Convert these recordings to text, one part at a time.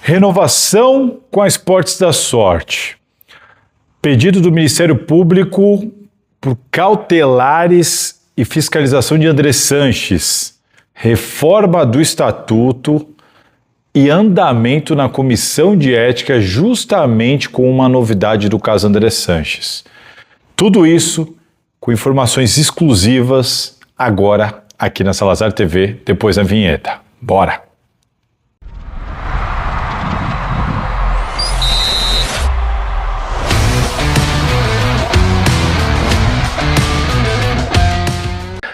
Renovação com a Esportes da Sorte. Pedido do Ministério Público por cautelares e fiscalização de André Sanches. Reforma do Estatuto e andamento na Comissão de Ética justamente com uma novidade do caso André Sanches. Tudo isso com informações exclusivas agora aqui na Salazar TV, depois da vinheta. Bora!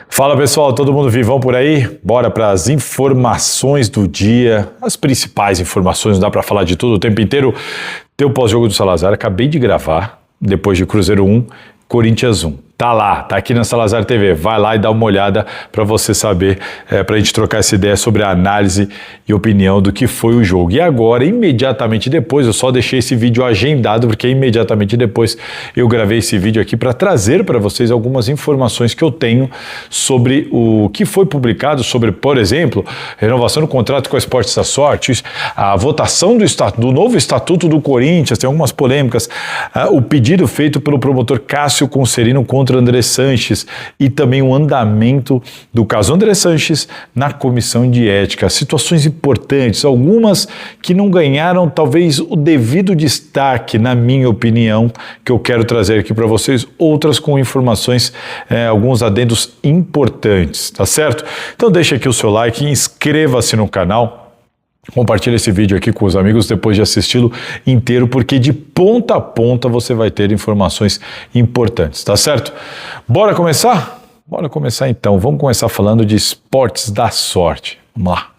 Fala pessoal, todo mundo vivão por aí? Bora para as informações do dia, as principais informações, não dá para falar de tudo o tempo inteiro. Tem o pós-jogo do Salazar, acabei de gravar, depois de Cruzeiro 1, Corinthians 1. Tá lá, tá aqui na Salazar TV, vai lá e dá uma olhada para você saber, para a gente trocar essa ideia sobre a análise e opinião do que foi o jogo. E agora, imediatamente depois, eu só deixei esse vídeo agendado, porque imediatamente depois eu gravei esse vídeo aqui para trazer para vocês algumas informações que eu tenho sobre o que foi publicado, sobre, por exemplo, renovação do contrato com a Esportes da Sorte, a votação do novo Estatuto do Corinthians, tem algumas polêmicas, o pedido feito pelo promotor Cássio Conserino contra André Sanches e também o andamento do caso André Sanches na Comissão de Ética. Situações importantes, algumas que não ganharam talvez o devido destaque, na minha opinião, que eu quero trazer aqui para vocês, outras com informações, alguns adendos importantes, tá certo? Então deixa aqui o seu like, inscreva-se no canal, compartilhe esse vídeo aqui com os amigos depois de assisti-lo inteiro, porque de ponta a ponta você vai ter informações importantes, tá certo? Bora começar? Bora começar então. Vamos começar falando de Esportes da Sorte. Vamos lá.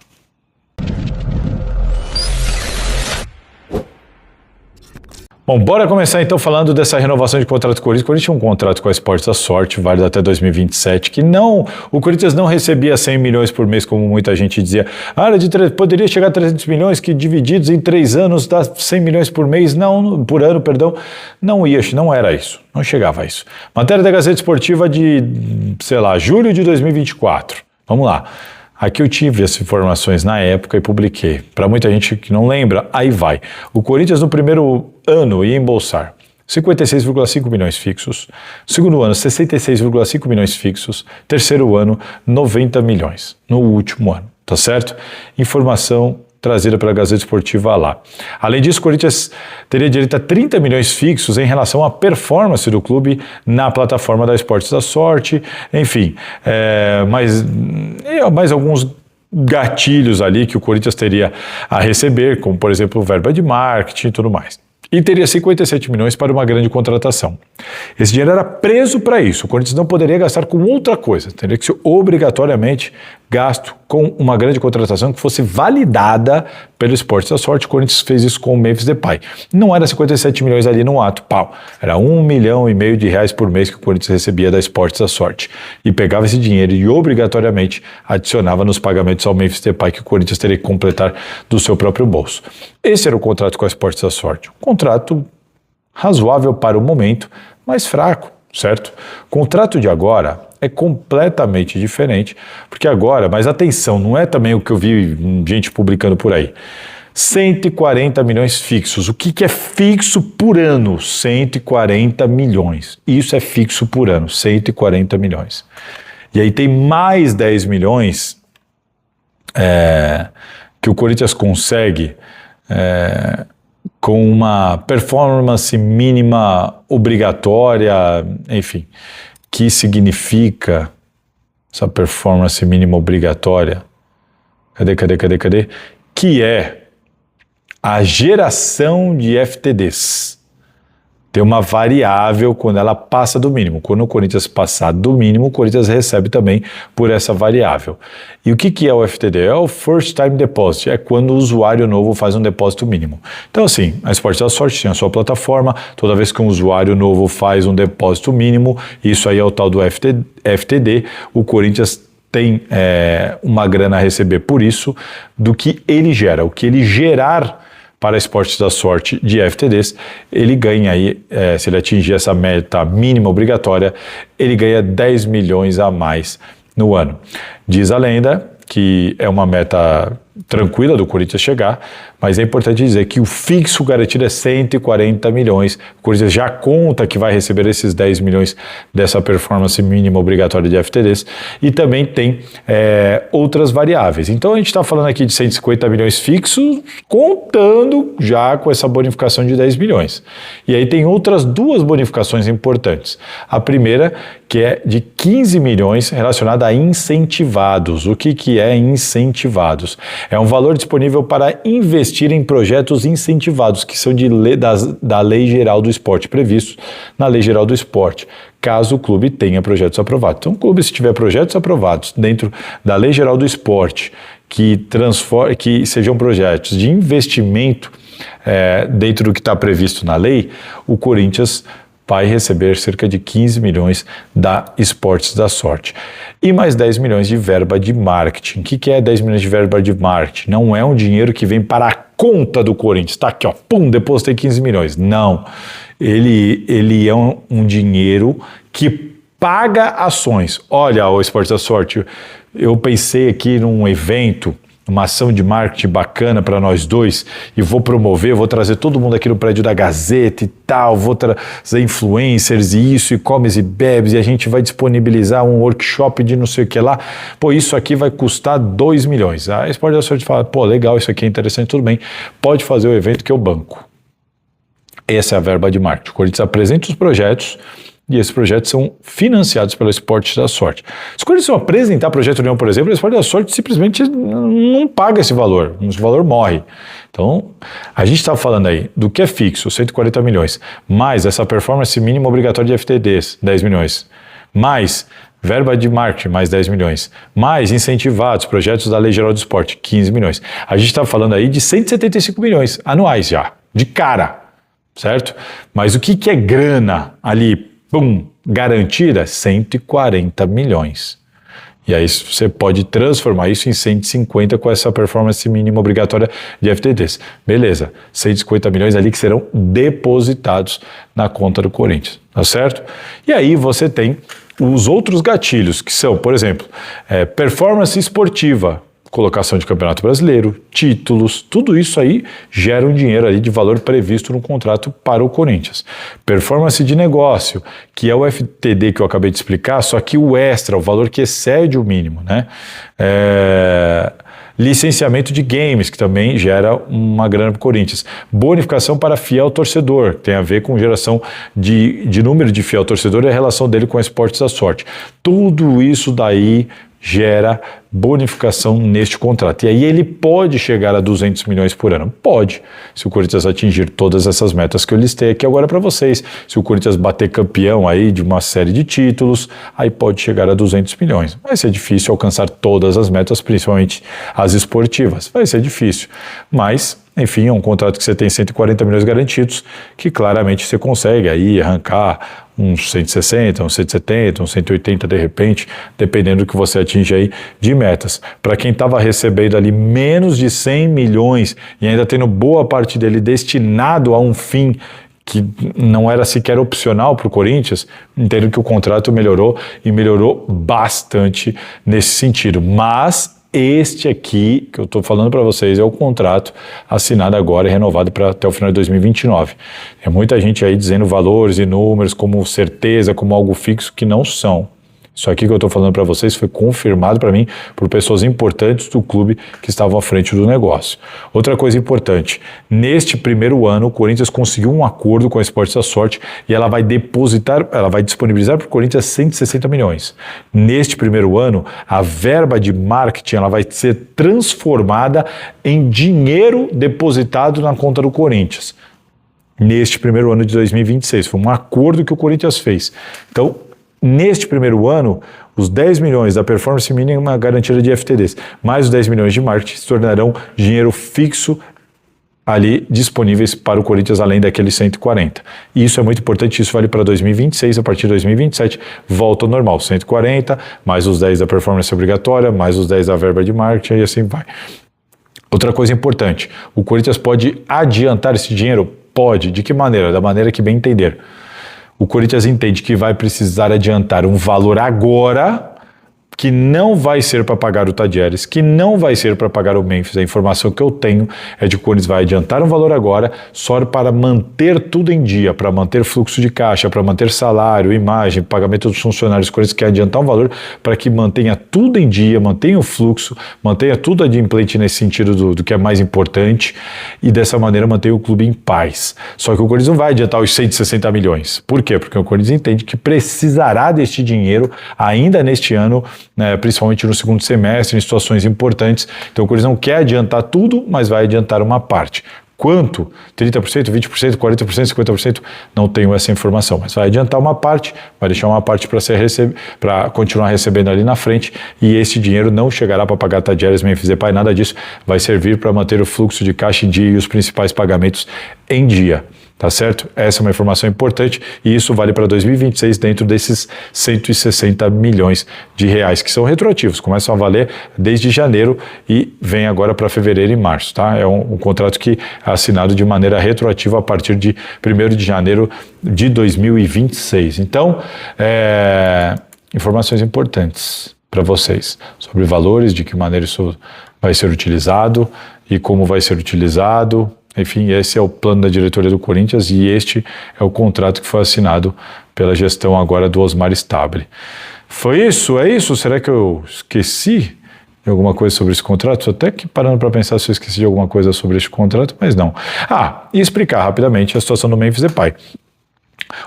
Bom, bora começar então falando dessa renovação de contrato com o Corinthians. O Corinthians tinha um contrato com a Esportes da Sorte, válido até 2027, que o Corinthians não recebia 100 milhões por mês, como muita gente dizia. Poderia chegar a 300 milhões, que divididos em 3 anos dá 100 milhões por mês, por ano, perdão. Não era isso, não chegava a isso. Matéria da Gazeta Esportiva de, julho de 2024. Vamos lá. Aqui eu tive essas informações na época e publiquei. Para muita gente que não lembra, aí vai. O Corinthians no primeiro ano ia embolsar 56,5 milhões fixos, segundo ano 66,5 milhões fixos, terceiro ano 90 milhões, no último ano, tá certo? Informação trazida pela Gazeta Esportiva lá. Além disso, o Corinthians teria direito a 30 milhões fixos em relação à performance do clube na plataforma da Esportes da Sorte, enfim, mais alguns gatilhos ali que o Corinthians teria a receber, como por exemplo verba de marketing e tudo mais. E teria 57 milhões para uma grande contratação. Esse dinheiro era preso para isso. O Corinthians não poderia gastar com outra coisa. Teria que ser obrigatoriamente gasto com uma grande contratação que fosse validada pelo Esportes da Sorte. O Corinthians fez isso com o Memphis Depay. Não era 57 milhões ali no ato, pau. Era 1,5 milhão de reais por mês que o Corinthians recebia da Esportes da Sorte. E pegava esse dinheiro e obrigatoriamente adicionava nos pagamentos ao Memphis Depay que o Corinthians teria que completar do seu próprio bolso. Esse era o contrato com a Esportes da Sorte. Um contrato razoável para o momento, mas fraco, certo? O contrato de agora é completamente diferente, porque agora, mas atenção, não é também o que eu vi gente publicando por aí. 140 milhões fixos. O que é fixo por ano? 140 milhões. Isso é fixo por ano, 140 milhões. E aí tem mais 10 milhões que o Corinthians consegue com uma performance mínima obrigatória, enfim, que significa essa performance mínima obrigatória? Cadê? Que é a geração de FTDs. Tem uma variável quando ela passa do mínimo. Quando o Corinthians passar do mínimo, o Corinthians recebe também por essa variável. E o que é o FTD? É o First Time Deposit, é quando o usuário novo faz um depósito mínimo. Então assim, a Esportes da Sorte tem a sua plataforma, toda vez que um usuário novo faz um depósito mínimo, isso aí é o tal do FTD, o Corinthians tem uma grana a receber por isso, do que ele gera. O que ele gerar para Esportes da Sorte de FTDs, ele ganha aí, se ele atingir essa meta mínima obrigatória, ele ganha 10 milhões a mais no ano. Diz a lenda que é uma meta tranquila do Corinthians chegar, mas é importante dizer que o fixo garantido é 140 milhões. O Corinthians já conta que vai receber esses 10 milhões dessa performance mínima obrigatória de FTDs e também tem outras variáveis. Então a gente está falando aqui de 150 milhões fixos, contando já com essa bonificação de 10 milhões. E aí tem outras duas bonificações importantes. A primeira, que é de 15 milhões relacionada a incentivados. O que é incentivados? É um valor disponível para investir em projetos incentivados, que são da Lei Geral do Esporte, previstos na Lei Geral do Esporte, caso o clube tenha projetos aprovados. Então, o clube, se tiver projetos aprovados dentro da Lei Geral do Esporte, que sejam projetos de investimento dentro do que está previsto na lei, o Corinthians vai receber cerca de 15 milhões da Esportes da Sorte. E mais 10 milhões de verba de marketing. O que é 10 milhões de verba de marketing? Não é um dinheiro que vem para a conta do Corinthians. Tá aqui, ó, pum, depositei 15 milhões. Não. Ele é um dinheiro que paga ações. Olha, o Esportes da Sorte, eu pensei aqui num evento, uma ação de marketing bacana para nós dois, e vou promover, vou trazer todo mundo aqui no prédio da Gazeta e tal, vou trazer influencers e isso, e comes e bebes, e a gente vai disponibilizar um workshop de não sei o que lá, pô, isso aqui vai custar 2 milhões. A Esporte da Sorte fala, pô, legal, isso aqui é interessante, tudo bem, pode fazer o evento que eu banco. Essa é a verba de marketing. O Corinthians apresenta os projetos, e esses projetos são financiados pelo Esporte da Sorte. Se o Corinthians apresentar projeto nenhum, por exemplo, o Esporte da Sorte simplesmente não paga esse valor morre. Então, a gente está falando aí do que é fixo, 140 milhões, mais essa performance mínima obrigatória de FTDs, 10 milhões, mais verba de marketing, mais 10 milhões, mais incentivados, projetos da Lei Geral do Esporte, 15 milhões. A gente está falando aí de 175 milhões anuais já, de cara, certo? Mas o que é grana ali, pum, garantida? 140 milhões. E aí você pode transformar isso em 150 com essa performance mínima obrigatória de FTDs. Beleza, 150 milhões ali que serão depositados na conta do Corinthians, tá certo? E aí você tem os outros gatilhos, que são, por exemplo, performance esportiva, colocação de Campeonato Brasileiro, títulos, tudo isso aí gera um dinheiro ali de valor previsto no contrato para o Corinthians. Performance de negócio, que é o FTD que eu acabei de explicar, só que o extra, o valor que excede o mínimo, né? Licenciamento de games, que também gera uma grana para o Corinthians. Bonificação para fiel torcedor, tem a ver com geração de número de fiel torcedor e a relação dele com a Esportes da Sorte. Tudo isso daí gera bonificação neste contrato. E aí ele pode chegar a 200 milhões por ano? Pode, se o Corinthians atingir todas essas metas que eu listei aqui agora para vocês. Se o Corinthians bater campeão aí de uma série de títulos, aí pode chegar a 200 milhões. Vai ser difícil alcançar todas as metas, principalmente as esportivas. Vai ser difícil, mas enfim, é um contrato que você tem 140 milhões garantidos, que claramente você consegue aí arrancar uns 160, uns 170, uns 180 de repente, dependendo do que você atinge aí de metas. Para quem estava recebendo ali menos de 100 milhões e ainda tendo boa parte dele destinado a um fim que não era sequer opcional para o Corinthians, entendo que o contrato melhorou e melhorou bastante nesse sentido. Mas este aqui, que eu estou falando para vocês, é o contrato assinado agora e renovado para até o final de 2029. Tem muita gente aí dizendo valores e números como certeza, como algo fixo, que não são. Isso aqui que eu estou falando para vocês foi confirmado para mim por pessoas importantes do clube que estavam à frente do negócio. Outra coisa importante, neste primeiro ano o Corinthians conseguiu um acordo com a Esportes da Sorte e ela vai disponibilizar para o Corinthians 160 milhões. Neste primeiro ano, a verba de marketing ela vai ser transformada em dinheiro depositado na conta do Corinthians. Neste primeiro ano de 2026, foi um acordo que o Corinthians fez. Então, neste primeiro ano, os 10 milhões da performance mínima garantida de FTDs, mais os 10 milhões de marketing se tornarão dinheiro fixo ali disponíveis para o Corinthians, além daqueles 140. E isso é muito importante, isso vale para 2026, a partir de 2027 volta ao normal, 140, mais os 10 da performance obrigatória, mais os 10 da verba de marketing e assim vai. Outra coisa importante, o Corinthians pode adiantar esse dinheiro? Pode. De que maneira? Da maneira que bem entender. O Corinthians entende que vai precisar adiantar um valor agora que não vai ser para pagar o Tadieres, que não vai ser para pagar o Memphis. A informação que eu tenho é de que o Corinthians vai adiantar um valor agora só para manter tudo em dia, para manter fluxo de caixa, para manter salário, imagem, pagamento dos funcionários. O Corinthians quer adiantar um valor para que mantenha tudo em dia, mantenha o fluxo, mantenha tudo adimplente nesse sentido do que é mais importante e dessa maneira mantenha o clube em paz. Só que o Corinthians não vai adiantar os 160 milhões. Por quê? Porque o Corinthians entende que precisará deste dinheiro ainda neste ano, né, principalmente no segundo semestre, em situações importantes. Então o Corinthians não quer adiantar tudo, mas vai adiantar uma parte. Quanto? 30%, 20%, 40%, 50%? Não tenho essa informação, mas vai adiantar uma parte, vai deixar uma parte para continuar recebendo ali na frente, e esse dinheiro não chegará para pagar Tadieres, Memphis Depay, nada disso, vai servir para manter o fluxo de caixa em dia e os principais pagamentos em dia. Tá certo? Essa é uma informação importante e isso vale para 2026 dentro desses 160 milhões de reais que são retroativos, começam a valer desde janeiro e vem agora para fevereiro e março, tá? É um contrato que é assinado de maneira retroativa a partir de 1º de janeiro de 2026. Então, informações importantes para vocês sobre valores, de que maneira isso vai ser utilizado e como vai ser utilizado. Enfim, esse é o plano da diretoria do Corinthians e este é o contrato que foi assinado pela gestão agora do Osmar Stabile. Foi isso? É isso? Será que eu esqueci de alguma coisa sobre esse contrato? Estou até que parando para pensar se eu esqueci de alguma coisa sobre este contrato, mas não. E explicar rapidamente a situação do Memphis Depay.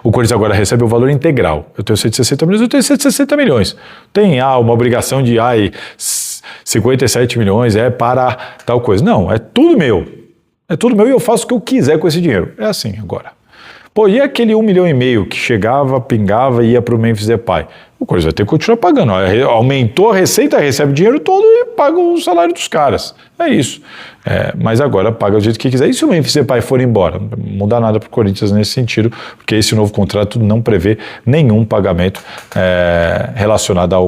O Corinthians agora recebe o valor integral. Eu tenho 160 milhões, eu tenho 160 milhões. Tem uma obrigação de 57 milhões para tal coisa. Não, é tudo meu. É tudo meu e eu faço o que eu quiser com esse dinheiro. É assim agora. Pô, e aquele 1,5 milhão que chegava, pingava e ia para o Memphis Depay? O Corinthians vai ter que continuar pagando. Aumentou a receita, recebe o dinheiro todo e paga o salário dos caras. É isso. Mas agora paga do jeito que quiser. E se o Memphis Depay for embora? Não muda nada para o Corinthians nesse sentido, porque esse novo contrato não prevê nenhum pagamento relacionado a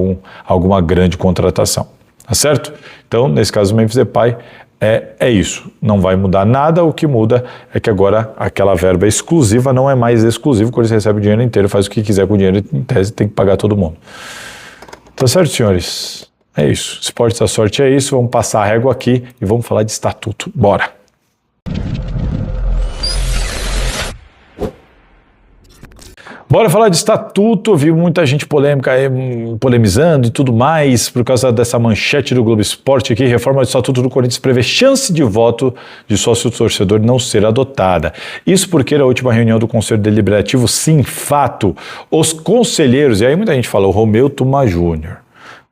alguma grande contratação. Tá certo? Então, nesse caso, o Memphis Depay é isso, não vai mudar nada, o que muda é que agora aquela verba exclusiva não é mais exclusiva, quando você recebe o dinheiro inteiro, faz o que quiser com o dinheiro, em tese tem que pagar todo mundo. Tá certo, senhores? É isso, Esportes da Sorte é isso, vamos passar a régua aqui e vamos falar de estatuto, bora! Bora falar de estatuto, vi muita gente polemizando e tudo mais por causa dessa manchete do Globo Esporte aqui, reforma do estatuto do Corinthians prevê chance de voto de sócio-torcedor não ser adotada. Isso porque na última reunião do Conselho Deliberativo, sim, fato, os conselheiros, e aí muita gente fala, o Romeu Tuma Júnior.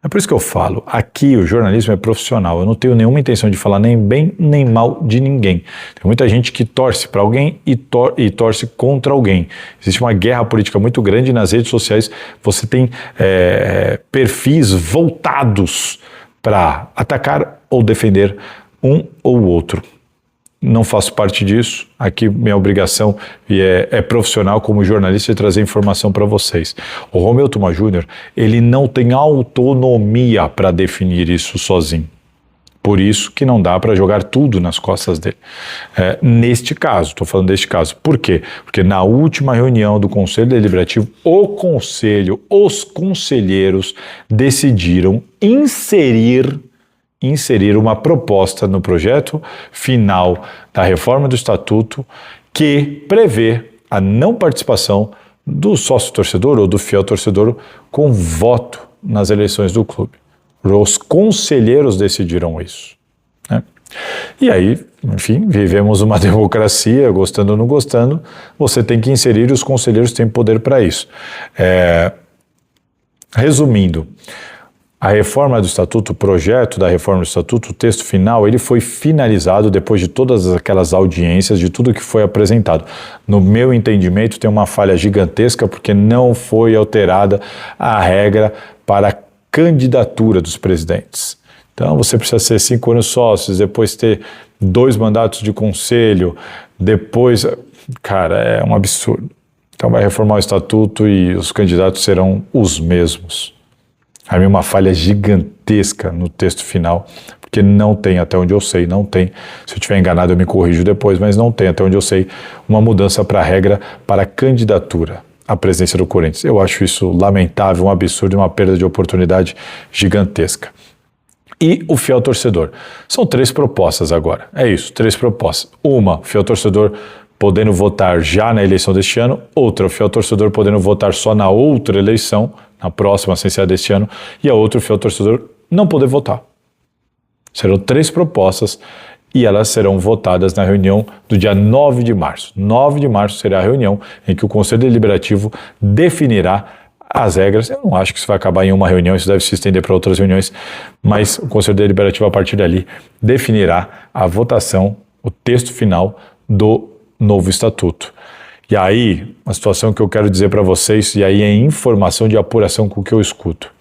É por isso que eu falo, aqui o jornalismo é profissional, eu não tenho nenhuma intenção de falar nem bem nem mal de ninguém. Tem muita gente que torce para alguém e torce contra alguém. Existe uma guerra política muito grande nas redes sociais, você tem perfis voltados para atacar ou defender um ou outro. Não faço parte disso, aqui minha obrigação é profissional como jornalista de trazer informação para vocês. O Romeu Tuma Júnior, ele não tem autonomia para definir isso sozinho. Por isso que não dá para jogar tudo nas costas dele. Neste caso, estou falando deste caso. Por quê? Porque na última reunião do Conselho Deliberativo, os conselheiros decidiram inserir uma proposta no projeto final da reforma do Estatuto que prevê a não participação do sócio-torcedor ou do fiel torcedor com voto nas eleições do clube. Os conselheiros decidiram isso, né? E aí, enfim, vivemos uma democracia, gostando ou não gostando, você tem que inserir e os conselheiros têm poder para isso. Resumindo, a reforma do Estatuto, o projeto da reforma do Estatuto, o texto final, ele foi finalizado depois de todas aquelas audiências, de tudo que foi apresentado. No meu entendimento, tem uma falha gigantesca porque não foi alterada a regra para a candidatura dos presidentes. Então, você precisa ser 5 anos sócios, depois ter 2 mandatos de conselho, depois... Cara, é um absurdo. Então, vai reformar o Estatuto e os candidatos serão os mesmos. Havia uma falha gigantesca no texto final, porque não tem, até onde eu sei, não tem, se eu estiver enganado eu me corrijo depois, mas não tem, até onde eu sei, uma mudança para a regra para a candidatura. a presidência do Corinthians. Eu acho isso lamentável, um absurdo, uma perda de oportunidade gigantesca. E o fiel torcedor. São 3 propostas agora. É isso, 3 propostas. Uma, o fiel torcedor podendo votar já na eleição deste ano. Outra, o fiel torcedor podendo votar só na outra eleição, na próxima, sem ser a deste ano. E a outra, o fiel torcedor não poder votar. Serão 3 propostas e elas serão votadas na reunião do dia 9 de março. 9 de março será a reunião em que o Conselho Deliberativo definirá as regras. Eu não acho que isso vai acabar em uma reunião, isso deve se estender para outras reuniões, mas o Conselho Deliberativo, a partir dali, definirá a votação, o texto final do novo estatuto. E aí, uma situação que eu quero dizer para vocês, e aí é informação de apuração com o que eu escuto.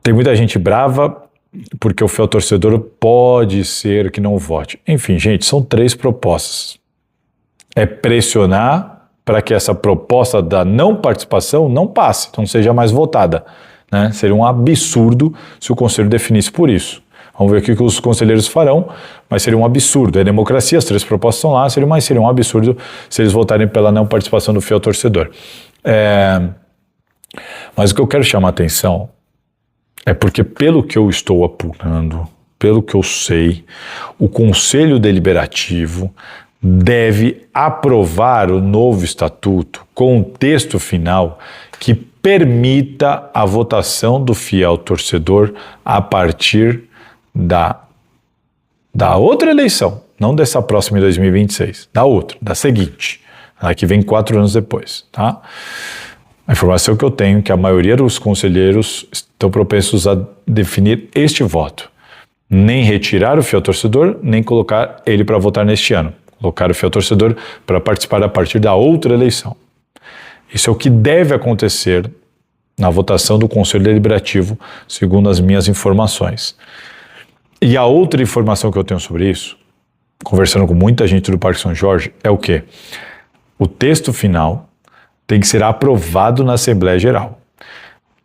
Tem muita gente brava porque o fiel torcedor pode ser que não vote. Enfim, gente, são 3 propostas. É pressionar para que essa proposta da não participação não passe, não seja mais votada, né? Seria um absurdo se o Conselho definisse por isso. Vamos ver o que os conselheiros farão, mas seria um absurdo. É democracia, as 3 propostas estão lá, mas seria um absurdo se eles votarem pela não participação do fiel torcedor. Mas o que eu quero chamar a atenção é porque, pelo que eu estou apurando, pelo que eu sei, o Conselho Deliberativo deve aprovar o novo estatuto com um texto final que permita a votação do fiel torcedor a partir da outra eleição, não dessa próxima em 2026, da outra, da seguinte, a que vem 4 anos depois, tá? A informação que eu tenho é que a maioria dos conselheiros estão propensos a definir este voto. Nem retirar o fiel torcedor, nem colocar ele para votar neste ano. Colocar o fiel torcedor para participar a partir da outra eleição. Isso é o que deve acontecer na votação do Conselho Deliberativo, segundo as minhas informações. E a outra informação que eu tenho sobre isso, conversando com muita gente do Parque São Jorge, é o quê? O texto final tem que ser aprovado na Assembleia Geral.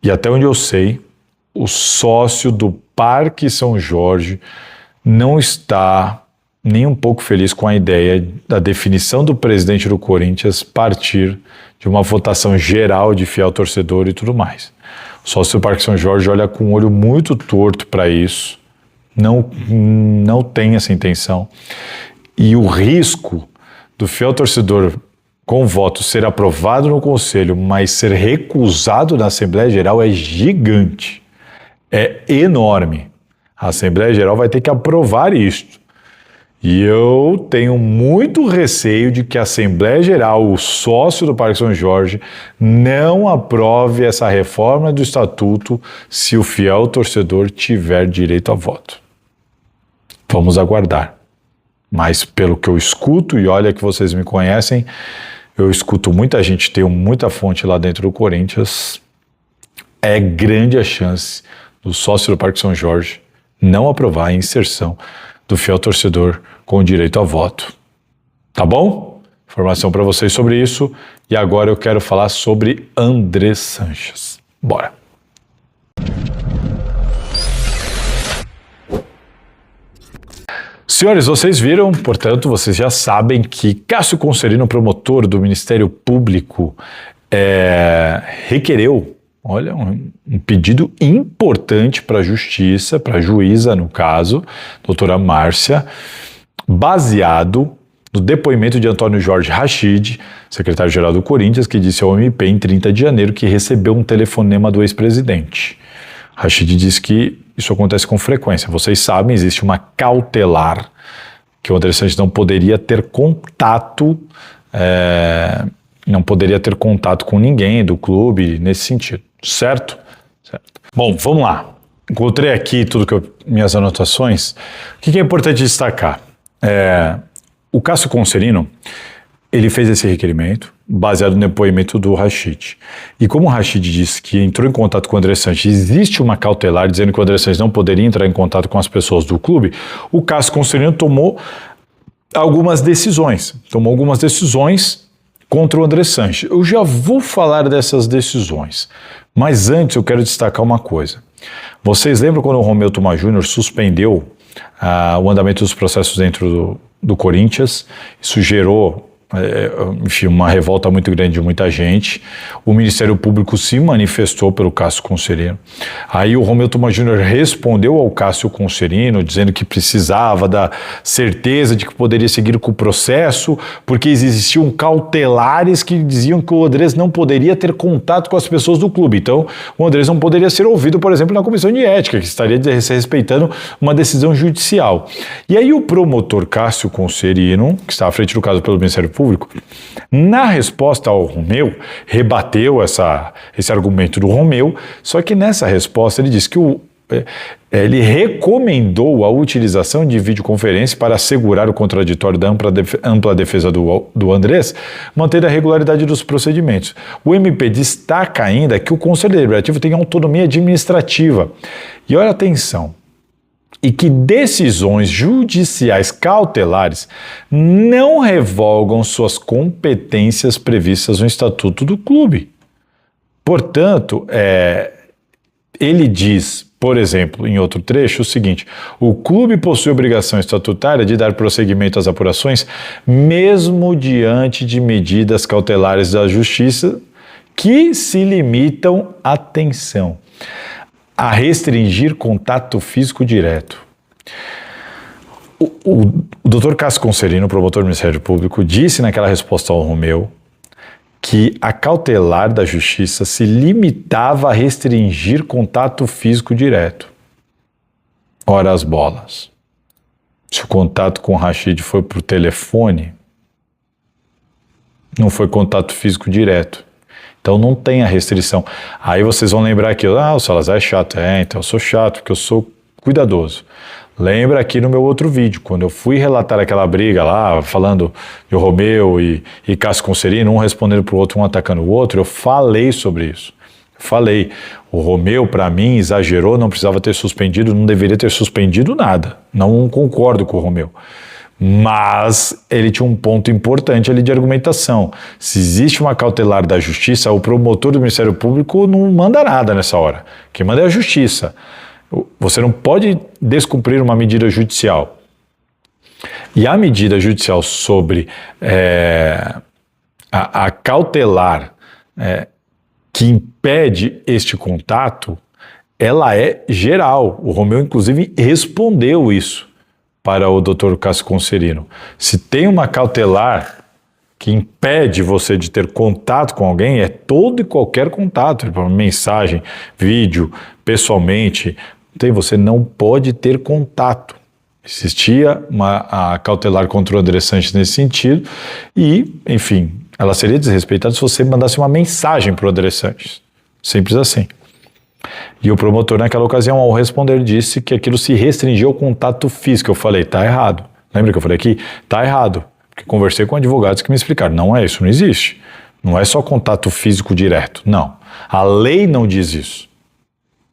E até onde eu sei, o sócio do Parque São Jorge não está nem um pouco feliz com a ideia da definição do presidente do Corinthians partir de uma votação geral de fiel torcedor e tudo mais. O sócio do Parque São Jorge olha com um olho muito torto para isso, não tem essa intenção. E o risco do fiel torcedor com voto ser aprovado no Conselho, mas ser recusado na Assembleia Geral é gigante, é enorme. A Assembleia Geral vai ter que aprovar isto. E eu tenho muito receio de que a Assembleia Geral, o sócio do Parque São Jorge, não aprove essa reforma do Estatuto se o fiel torcedor tiver direito a voto. Vamos aguardar. Mas pelo que eu escuto, e olha que vocês me conhecem, eu escuto muita gente, tenho muita fonte lá dentro do Corinthians, é grande a chance do sócio do Parque São Jorge não aprovar a inserção do fiel torcedor com direito a voto. Tá bom? Informação para vocês sobre isso. E agora eu quero falar sobre André Sanches. Bora! Senhores, vocês viram, portanto, vocês já sabem que Cássio Conserino, promotor do Ministério Público, requereu, olha, um pedido importante para a Justiça, para a juíza, no caso, doutora Márcia, baseado no depoimento de Antônio Jorge Rachid, secretário-geral do Corinthians, que disse ao MP em 30 de janeiro que recebeu um telefonema do ex-presidente. Rachid disse que isso acontece com frequência. Vocês sabem, existe uma cautelar que o André Sanches não poderia ter contato, com ninguém do clube nesse sentido, certo? Bom, vamos lá. Encontrei aqui minhas anotações. O que é importante destacar? O Cássio Conserino, ele fez esse requerimento baseado no depoimento do Rachid. E como o Rachid disse que entrou em contato com o André Sanches, existe uma cautelar dizendo que o André Sanches não poderia entrar em contato com as pessoas do clube, o Cássio Conserino tomou algumas decisões contra o André Sanches. Eu já vou falar dessas decisões, mas antes eu quero destacar uma coisa. Vocês lembram quando o Romeu Thomaz Júnior suspendeu o andamento dos processos dentro do Corinthians. Isso gerou, enfim, uma revolta muito grande de muita gente. O Ministério Público se manifestou pelo Cássio Conserino. Aí o Romeu Thomaz Júnior respondeu ao Cássio Conserino, dizendo que precisava da certeza de que poderia seguir com o processo, porque existiam cautelares que diziam que o Andrés não poderia ter contato com as pessoas do clube. Então, o Andrés não poderia ser ouvido, por exemplo, na comissão de ética, que estaria respeitando uma decisão judicial. E aí o promotor Cássio Conserino, que está à frente do caso pelo Ministério Público, na resposta ao Romeu, rebateu esse argumento do Romeu, só que nessa resposta ele disse que ele recomendou a utilização de videoconferência para assegurar o contraditório da ampla defesa do Andrés, mantendo a regularidade dos procedimentos. O MP destaca ainda que o Conselho Deliberativo tem autonomia administrativa. E olha atenção, e que decisões judiciais cautelares não revogam suas competências previstas no Estatuto do Clube. Portanto, ele diz, por exemplo, em outro trecho, o seguinte: o clube possui obrigação estatutária de dar prosseguimento às apurações, mesmo diante de medidas cautelares da Justiça que se limitam, atenção, a restringir contato físico direto. O Dr. Cássio Conserino, promotor do Ministério Público, disse naquela resposta ao Romeu que a cautelar da Justiça se limitava a restringir contato físico direto. Ora as bolas. Se o contato com o Rachid foi por telefone, não foi contato físico direto. Então não tem a restrição. Aí vocês vão lembrar que o Salazar é chato. Então eu sou chato porque eu sou cuidadoso. Lembra aqui no meu outro vídeo, quando eu fui relatar aquela briga lá, falando de Romeu e Cássio Conserino, um respondendo para o outro, um atacando o outro, eu falei sobre isso. Falei, o Romeu para mim exagerou, não precisava ter suspendido, não deveria ter suspendido nada. Não concordo com o Romeu. Mas ele tinha um ponto importante ali de argumentação. Se existe uma cautelar da Justiça, o promotor do Ministério Público não manda nada nessa hora. Quem manda é a Justiça. Você não pode descumprir uma medida judicial. E a medida judicial sobre a cautelar que impede este contato, ela é geral. O Romeu, inclusive, respondeu isso para o Dr. Cássio Conserino. Se tem uma cautelar que impede você de ter contato com alguém, é todo e qualquer contato, mensagem, vídeo, pessoalmente, você não pode ter contato. Existia a cautelar contra o André Sanches nesse sentido e, enfim, ela seria desrespeitada se você mandasse uma mensagem para o André Sanches. Simples assim. E o promotor, naquela ocasião, ao responder, disse que aquilo se restringiu ao contato físico. Eu falei, tá errado. Lembra que eu falei aqui? Tá errado. Porque conversei com advogados que me explicaram. Não é isso, não existe. Não é só contato físico direto. Não. A lei não diz isso.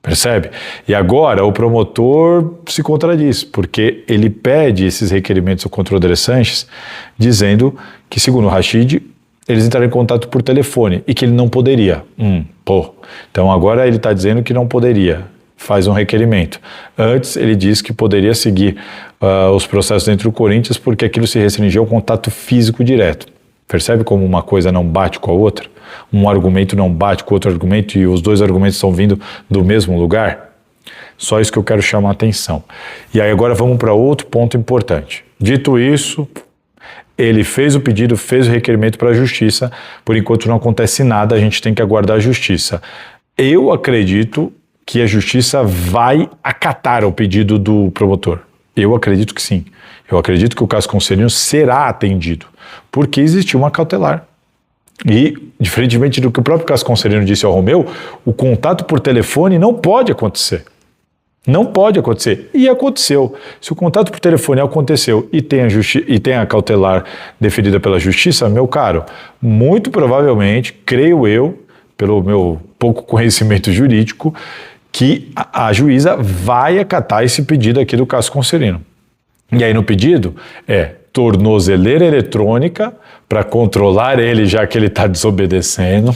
Percebe? E agora o promotor se contradiz, porque ele pede esses requerimentos contra o André Sanches, dizendo que, segundo o Rachid, eles entraram em contato por telefone e que ele não poderia. Então agora ele está dizendo que não poderia, faz um requerimento. Antes ele disse que poderia seguir os processos dentro do Corinthians porque aquilo se restringiu ao contato físico direto. Percebe como uma coisa não bate com a outra? Um argumento não bate com outro argumento e os dois argumentos estão vindo do mesmo lugar? Só isso que eu quero chamar a atenção. E aí agora vamos para outro ponto importante. Dito isso, ele fez o pedido, fez o requerimento para a Justiça. Por enquanto não acontece nada, a gente tem que aguardar a Justiça. Eu acredito que a Justiça vai acatar o pedido do promotor. Eu acredito que sim. Eu acredito que o Cássio Conserino será atendido, porque existiu uma cautelar. E, diferentemente do que o próprio Cássio Conserino disse ao Romeu, o contato por telefone não pode acontecer. Não pode acontecer. E aconteceu. Se o contato por telefone aconteceu e tem a cautelar deferida pela Justiça, meu caro, muito provavelmente, creio eu, pelo meu pouco conhecimento jurídico, que a juíza vai acatar esse pedido aqui do Cássio Conserino. E aí no pedido tornozeleira eletrônica para controlar ele, já que ele está desobedecendo,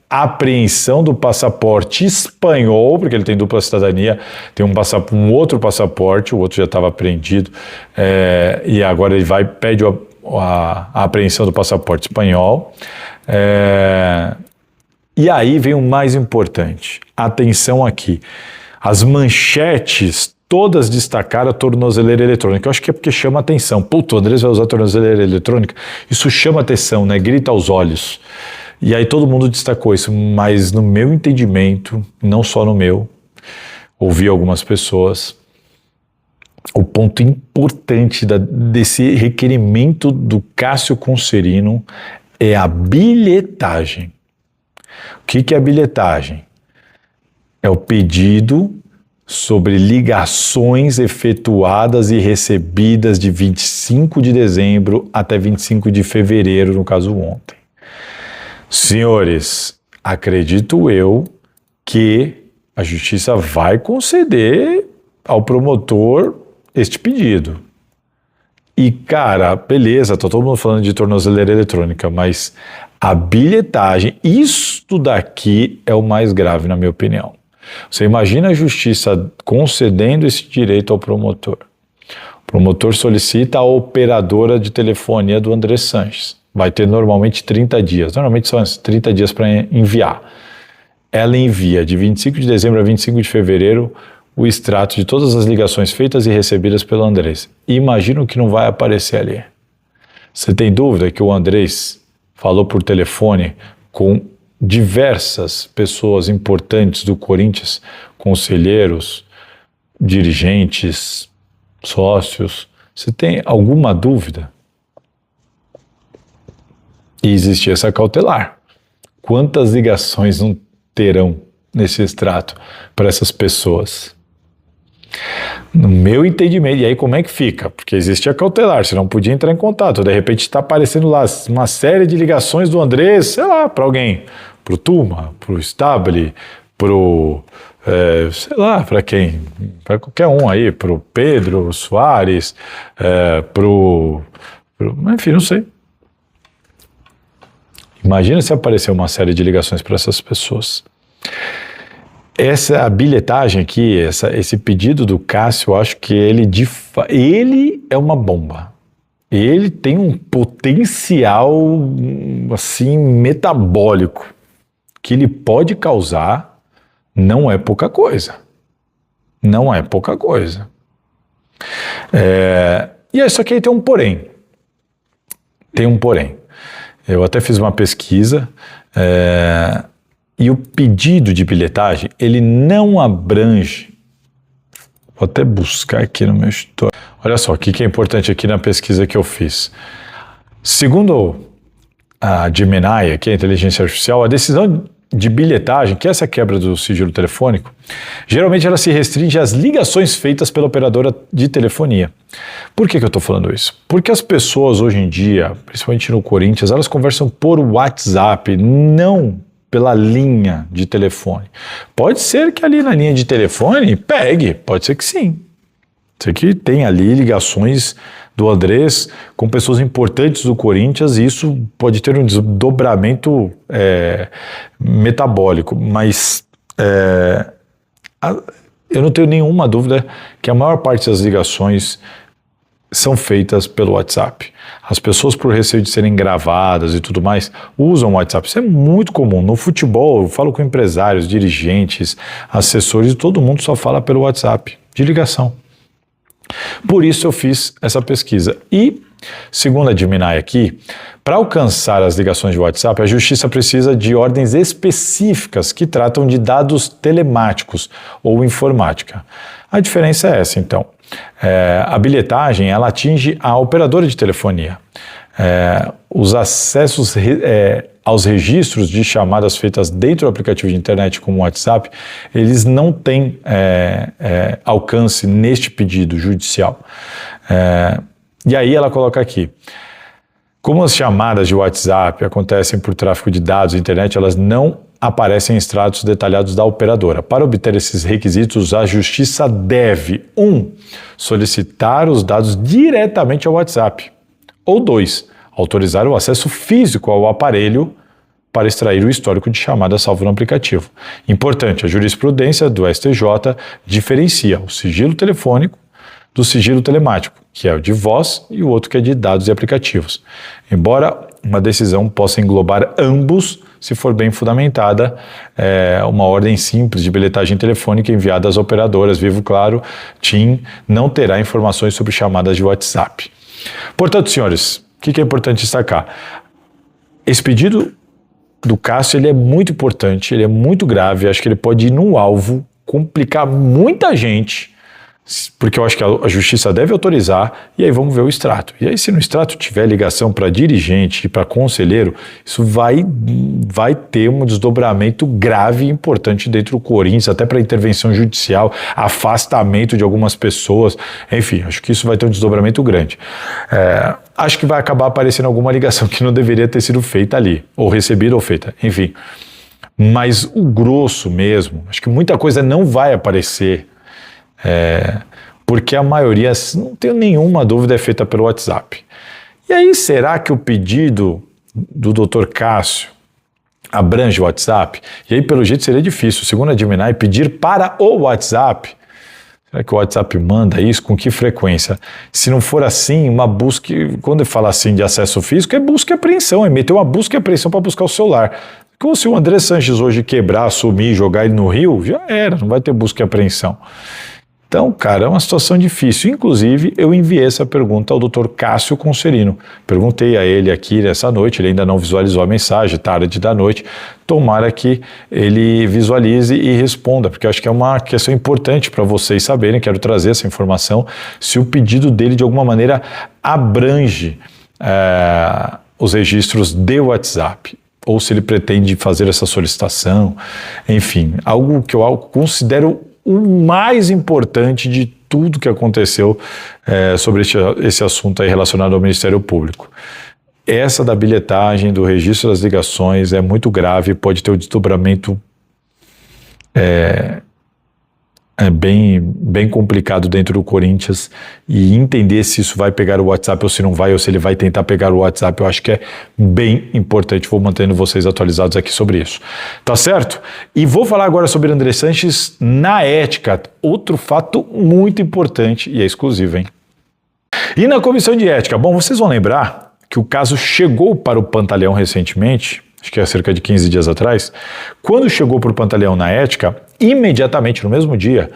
apreensão do passaporte espanhol, porque ele tem dupla cidadania, tem um outro passaporte, o outro já estava apreendido, e agora ele pede a apreensão do passaporte espanhol. E aí vem o mais importante, atenção aqui, as manchetes todas destacaram a tornozeleira eletrônica. Eu acho que é porque chama atenção. Puta, o Andrés vai usar a tornozeleira eletrônica, isso chama atenção, né? Grita aos olhos. E aí todo mundo destacou isso, mas no meu entendimento, não só no meu, ouvi algumas pessoas, o ponto importante desse requerimento do Cássio Conserino é a bilhetagem. O que é a bilhetagem? É o pedido sobre ligações efetuadas e recebidas de 25 de dezembro até 25 de fevereiro, no caso ontem. Senhores, acredito eu que a Justiça vai conceder ao promotor este pedido. E, cara, beleza, tá todo mundo falando de tornozeleira eletrônica, mas a bilhetagem, isto daqui é o mais grave, na minha opinião. Você imagina a Justiça concedendo esse direito ao promotor. O promotor solicita a operadora de telefonia do André Sanches. Vai ter normalmente 30 dias. Normalmente são 30 dias para enviar. Ela envia de 25 de dezembro a 25 de fevereiro o extrato de todas as ligações feitas e recebidas pelo Andrés. Imagina o que não vai aparecer ali. Você tem dúvida que o Andrés falou por telefone com diversas pessoas importantes do Corinthians, conselheiros, dirigentes, sócios? Você tem alguma dúvida? E existe essa cautelar. Quantas ligações não terão nesse extrato para essas pessoas? No meu entendimento, e aí como é que fica? Porque existe a cautelar, você não podia entrar em contato, de repente está aparecendo lá uma série de ligações do Andrés, sei lá, para alguém, para o Tuma, para o Stabile, para o, sei lá, para quem, para qualquer um aí, para o Pedro Soares, enfim, não sei. Imagina se aparecer uma série de ligações para essas pessoas. Essa bilhetagem aqui, esse pedido do Cássio, eu acho que ele é uma bomba. Ele tem um potencial, assim, metabólico, que ele pode causar, não é pouca coisa. Não é pouca coisa. E isso aqui tem um porém. Tem um porém. Eu até fiz uma pesquisa, e o pedido de bilhetagem, ele não abrange, vou até buscar aqui no meu histórico. Olha só, o que é importante aqui na pesquisa que eu fiz. Segundo a Gemini, que é a inteligência artificial, a decisão de bilhetagem, que é essa quebra do sigilo telefônico, geralmente ela se restringe às ligações feitas pela operadora de telefonia. Por que eu estou falando isso? Porque as pessoas hoje em dia, principalmente no Corinthians, elas conversam por WhatsApp, não pela linha de telefone. Pode ser que ali na linha de telefone pegue, pode ser que sim. Pode ser que tem ali ligações do Andrés com pessoas importantes do Corinthians e isso pode ter um desdobramento metabólico, mas eu não tenho nenhuma dúvida que a maior parte das ligações são feitas pelo WhatsApp. As pessoas, por receio de serem gravadas e tudo mais, usam o WhatsApp. Isso é muito comum. No futebol, eu falo com empresários, dirigentes, assessores, todo mundo só fala pelo WhatsApp, de ligação. Por isso eu fiz essa pesquisa. E, segundo a Gemini aqui, para alcançar as ligações de WhatsApp, a Justiça precisa de ordens específicas que tratam de dados telemáticos ou informática. A diferença é essa, então. A bilhetagem, ela atinge a operadora de telefonia. Os acessos aos registros de chamadas feitas dentro do aplicativo de internet como o WhatsApp, eles não têm alcance neste pedido judicial. E aí ela coloca aqui, como as chamadas de WhatsApp acontecem por tráfego de dados na internet, elas não aparecem em extratos detalhados da operadora. Para obter esses requisitos, a Justiça deve 1. Solicitar os dados diretamente ao WhatsApp. Ou 2. Autorizar o acesso físico ao aparelho para extrair o histórico de chamada salvo no aplicativo. Importante, a jurisprudência do STJ diferencia o sigilo telefônico do sigilo telemático, que é o de voz, e o outro que é de dados e aplicativos. Embora uma decisão possa englobar ambos, se for bem fundamentada, uma ordem simples de bilhetagem telefônica enviada às operadoras Vivo, Claro, TIM, não terá informações sobre chamadas de WhatsApp. Portanto, senhores, o que é importante destacar? Esse pedido do Cássio ele é muito importante, ele é muito grave, acho que ele pode ir no alvo, complicar muita gente, porque eu acho que a justiça deve autorizar, e aí vamos ver o extrato. E aí se no extrato tiver ligação para dirigente e para conselheiro, isso vai ter um desdobramento grave e importante dentro do Corinthians, até para intervenção judicial, afastamento de algumas pessoas, enfim, acho que isso vai ter um desdobramento grande. Acho que vai acabar aparecendo alguma ligação que não deveria ter sido feita ali, ou recebida ou feita, enfim. Mas o grosso mesmo, acho que muita coisa não vai aparecer, porque a maioria, não tenho nenhuma dúvida, é feita pelo WhatsApp. E aí, será que o pedido do Dr. Cássio abrange o WhatsApp? E aí, pelo jeito, seria difícil, segundo a Gemini, pedir para o WhatsApp. Será que o WhatsApp manda isso? Com que frequência? Se não for assim, uma busca, quando ele fala assim de acesso físico, é busca e apreensão, é meter uma busca e apreensão para buscar o celular. Como se o André Sanches hoje quebrar, sumir, jogar ele no rio, já era, não vai ter busca e apreensão. Então, cara, é uma situação difícil. Inclusive, eu enviei essa pergunta ao Dr. Cássio Conserino. Perguntei a ele aqui nessa noite, ele ainda não visualizou a mensagem, tarde da noite. Tomara que ele visualize e responda, porque eu acho que é uma questão importante para vocês saberem, quero trazer essa informação, se o pedido dele de alguma maneira abrange os registros de WhatsApp, ou se ele pretende fazer essa solicitação, enfim, algo que eu considero o mais importante de tudo que aconteceu sobre esse assunto aí relacionado ao Ministério Público. Essa da bilhetagem, do registro das ligações é muito grave, pode ter um desdobramento bem complicado dentro do Corinthians, e entender se isso vai pegar o WhatsApp ou se não vai, ou se ele vai tentar pegar o WhatsApp, eu acho que é bem importante. Vou mantendo vocês atualizados aqui sobre isso. Tá certo? E vou falar agora sobre André Sanches na ética, outro fato muito importante e é exclusivo, hein? E na comissão de ética, bom, vocês vão lembrar que o caso chegou para o Pantaleão recentemente, acho que há cerca de 15 dias atrás. Quando chegou para o Pantaleão na ética, imediatamente no mesmo dia,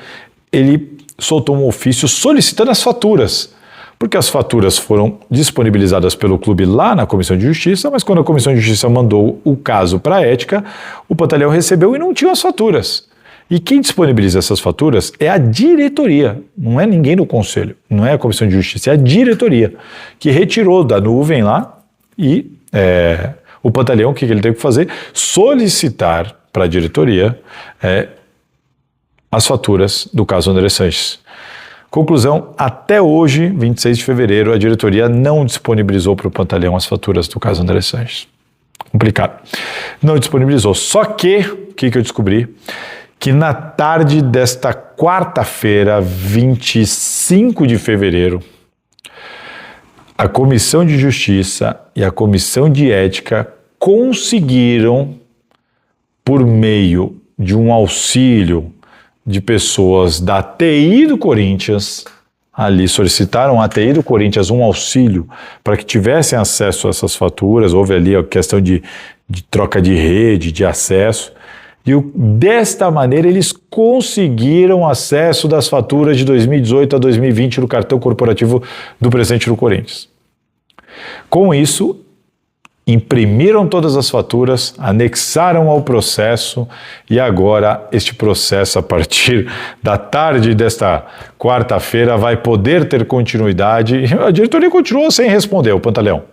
ele soltou um ofício solicitando as faturas, porque as faturas foram disponibilizadas pelo clube lá na Comissão de Justiça, mas quando a Comissão de Justiça mandou o caso para a ética, o Pantaleão recebeu e não tinha as faturas. E quem disponibiliza essas faturas é a diretoria, não é ninguém do conselho, não é a Comissão de Justiça, é a diretoria, que retirou da nuvem lá e o Pantaleão, o que ele teve que fazer? Solicitar para a diretoria as faturas do caso André Sanches. Conclusão, até hoje, 26 de fevereiro, a diretoria não disponibilizou para o Pantaleão as faturas do caso André Sanches. Complicado. Não disponibilizou. Só que, o que eu descobri? Que na tarde desta quarta-feira, 25 de fevereiro, a Comissão de Justiça e a Comissão de Ética conseguiram, por meio de um auxílio de pessoas da TI do Corinthians, ali solicitaram à TI do Corinthians um auxílio para que tivessem acesso a essas faturas. Houve ali a questão de troca de rede, de acesso, e desta maneira eles conseguiram acesso das faturas de 2018 a 2020 do cartão corporativo do presidente do Corinthians. Com isso, imprimiram todas as faturas, anexaram ao processo, e agora este processo, a partir da tarde desta quarta-feira, vai poder ter continuidade. A diretoria continuou sem responder, o Pantaleão,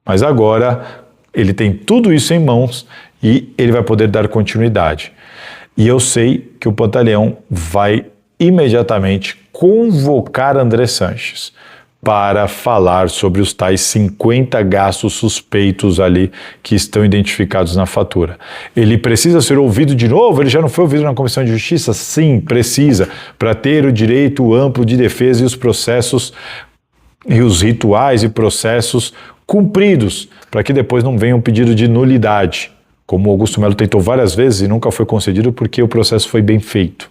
mas agora ele tem tudo isso em mãos e ele vai poder dar continuidade. E eu sei que o Pantaleão vai imediatamente convocar André Sanches para falar sobre os tais 50 gastos suspeitos ali que estão identificados na fatura. Ele precisa ser ouvido de novo? Ele já não foi ouvido na Comissão de Justiça? Sim, precisa, para ter o direito amplo de defesa e os processos e os rituais e processos cumpridos, para que depois não venha um pedido de nulidade. como o Augusto Melo tentou várias vezes e nunca foi concedido porque o processo foi bem feito.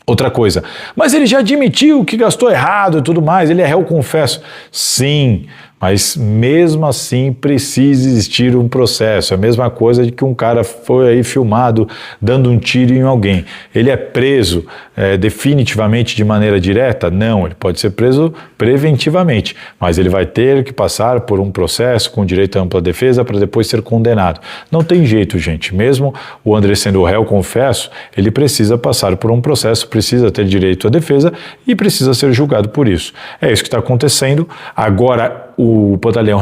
Outra coisa, mas ele já admitiu que gastou errado e tudo mais, ele é réu confesso. Sim, mas mesmo assim precisa existir um processo. É a mesma coisa de que um cara foi aí filmado dando um tiro em alguém. Ele é preso definitivamente de maneira direta? Não, ele pode ser preso preventivamente, mas ele vai ter que passar por um processo com direito à ampla defesa para depois ser condenado. Não tem jeito, gente. Mesmo o André sendo réu confesso, ele precisa passar por um processo, precisa ter direito à defesa e precisa ser julgado por isso. É isso que está acontecendo. Agora, o Pantaleão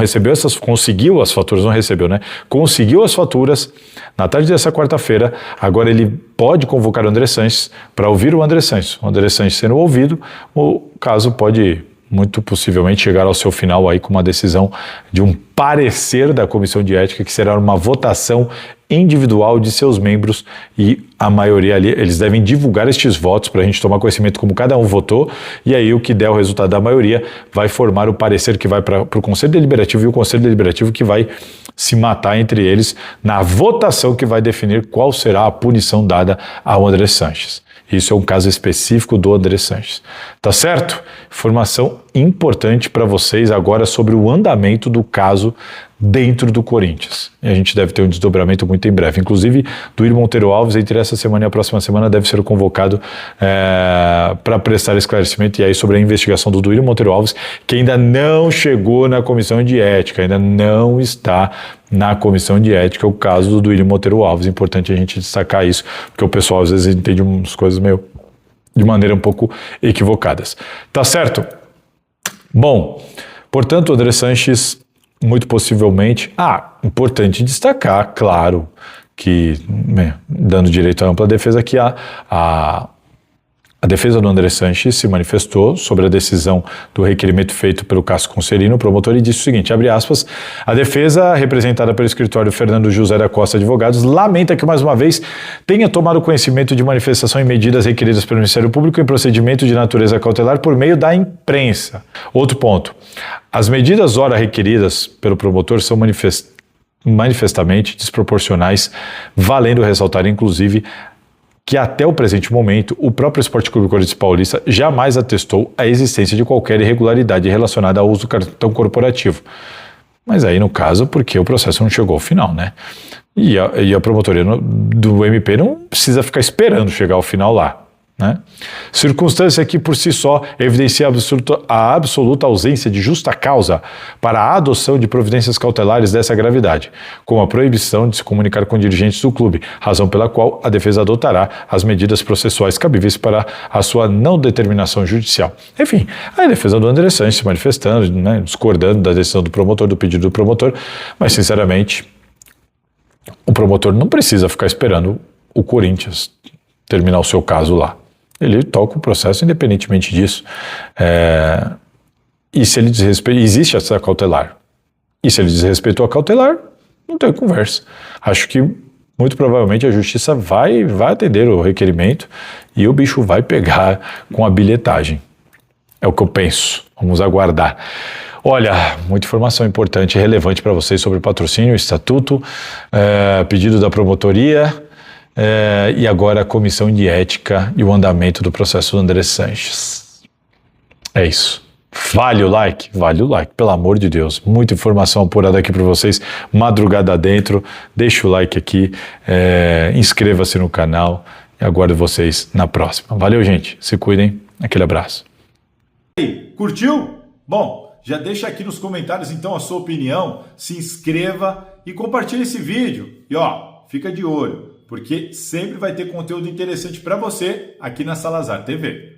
conseguiu as faturas, não recebeu, né? Conseguiu as faturas na tarde dessa quarta-feira. Agora ele pode convocar o André Sanches para ouvir o André Sanches. O André Sanches sendo ouvido, o caso pode muito possivelmente chegar ao seu final aí com uma decisão de um parecer da Comissão de Ética, que será uma votação individual de seus membros e a maioria ali, eles devem divulgar estes votos para a gente tomar conhecimento como cada um votou e aí o que der o resultado da maioria vai formar o parecer que vai para o Conselho Deliberativo e o Conselho Deliberativo que vai se matar entre eles na votação que vai definir qual será a punição dada ao André Sanches. Isso é um caso específico do André Sanches. Tá certo? Informação importante para vocês agora sobre o andamento do caso dentro do Corinthians. E a gente deve ter um desdobramento muito em breve. Inclusive, Duílio Monteiro Alves, entre essa semana e a próxima semana, deve ser convocado para prestar esclarecimento e aí sobre a investigação do Duílio Monteiro Alves, que ainda não chegou na Comissão de Ética, ainda não está na Comissão de Ética, o caso do Duílio Monteiro Alves. É importante a gente destacar isso, porque o pessoal às vezes entende umas coisas meio de maneira um pouco equivocadas. Tá certo? Bom, portanto, André Sanches, muito possivelmente... importante destacar, claro, que, dando direito à ampla defesa, que a defesa do André Sanches se manifestou sobre a decisão do requerimento feito pelo Cássio Concerino, o promotor, e disse o seguinte, abre aspas, a defesa, representada pelo escritório Fernando José da Costa Advogados, lamenta que, mais uma vez, tenha tomado conhecimento de manifestação e medidas requeridas pelo Ministério Público em procedimento de natureza cautelar por meio da imprensa. Outro ponto, as medidas ora requeridas pelo promotor são manifestamente desproporcionais, valendo ressaltar, inclusive, que até o presente momento, o próprio Esporte Clube Corinthians Paulista jamais atestou a existência de qualquer irregularidade relacionada ao uso do cartão corporativo. Mas aí, no caso, porque o processo não chegou ao final, né? E a promotoria do MP não precisa ficar esperando chegar ao final lá, né? Circunstância que por si só evidencia a absoluta ausência de justa causa para a adoção de providências cautelares dessa gravidade, como a proibição de se comunicar com dirigentes do clube, razão pela qual a defesa adotará as medidas processuais cabíveis para a sua não determinação judicial. Enfim, a defesa do André Sanches se manifestando, né, discordando da decisão do promotor, do pedido do promotor, mas sinceramente o promotor não precisa ficar esperando o Corinthians terminar o seu caso lá. Ele toca o processo independentemente disso. E se ele desrespeita, existe essa cautelar. E se ele desrespeitou a cautelar, não tem conversa. Acho que muito provavelmente a justiça vai atender o requerimento e o bicho vai pegar com a bilhetagem. É o que eu penso. Vamos aguardar. Olha, muita informação importante e relevante para vocês sobre o patrocínio, o estatuto, pedido da promotoria, e agora a comissão de ética e o andamento do processo do André Sanches. É isso. Vale o like, pelo amor de Deus. Muita informação apurada aqui para vocês, madrugada dentro. Deixa o like aqui, inscreva-se no canal e aguardo vocês na próxima. Valeu, gente. Se cuidem. Aquele abraço. E aí, curtiu? Bom, já deixa aqui nos comentários então a sua opinião, se inscreva e compartilhe esse vídeo. E fica de olho, porque sempre vai ter conteúdo interessante para você aqui na Salazar TV.